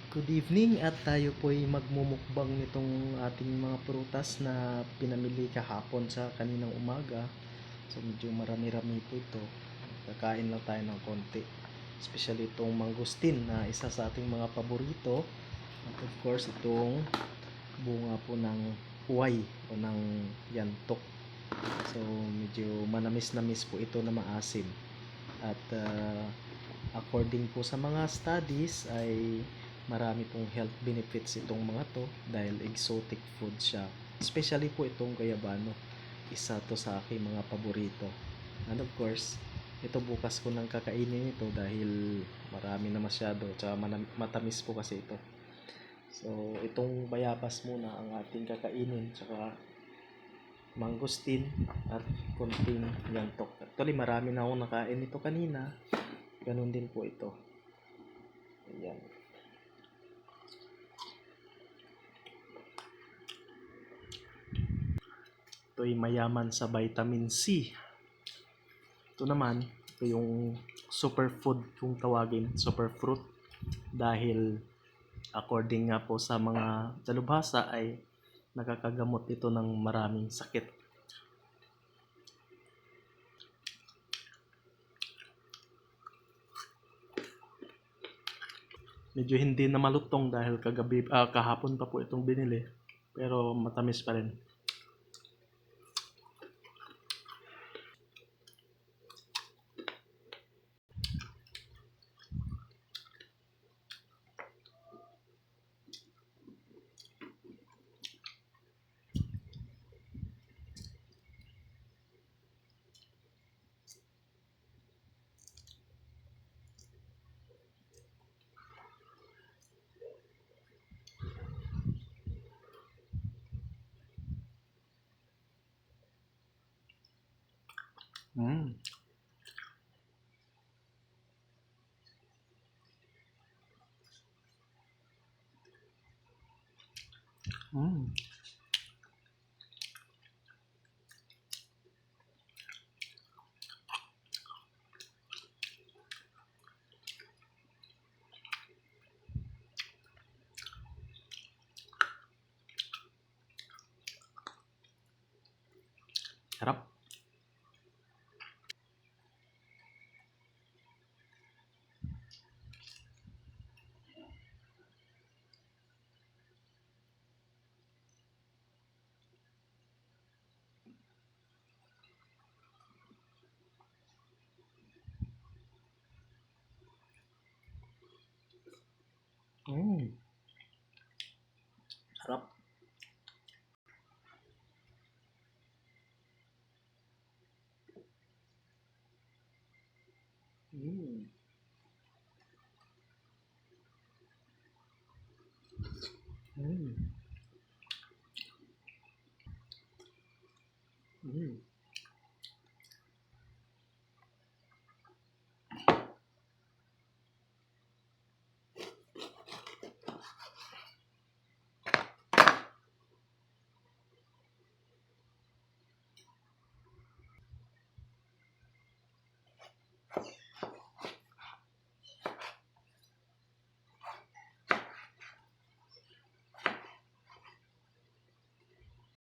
Good evening at tayo po'y magmumukbang nitong ating mga prutas na pinamili kahapon sa kaninang umaga. So medyo marami-rami po ito. Kakain lang tayo ng konti. Especially itong mangustin na isa sa ating mga paborito. At of course itong bunga po ng huway o ng yantok. So medyo manamis-namis po ito na maasim. At according po sa mga studies ay marami pong health benefits itong mga to dahil exotic food siya. Especially po itong gayabano. Isa to sa aking mga paborito. And of course, ito bukas ko nang kakainin ito dahil marami na masyado. Tsaka matamis po kasi ito. So, itong bayabas muna ang ating kakainin. Tsaka mangustin at konting yantok. Actually, marami na akong nakain ito kanina. Ganun din po ito. Ayan. Ito ay mayaman sa vitamin C. Ito naman, ito yung superfood kung tawagin, superfruit. Dahil according nga po sa mga dalubhasa ay nakakagamot ito ng maraming sakit. Medyo hindi na malutong dahil kahapon pa po itong binili. Pero matamis pa rin. Mm. Mm. Sarap. Mm. Sarap. Mm.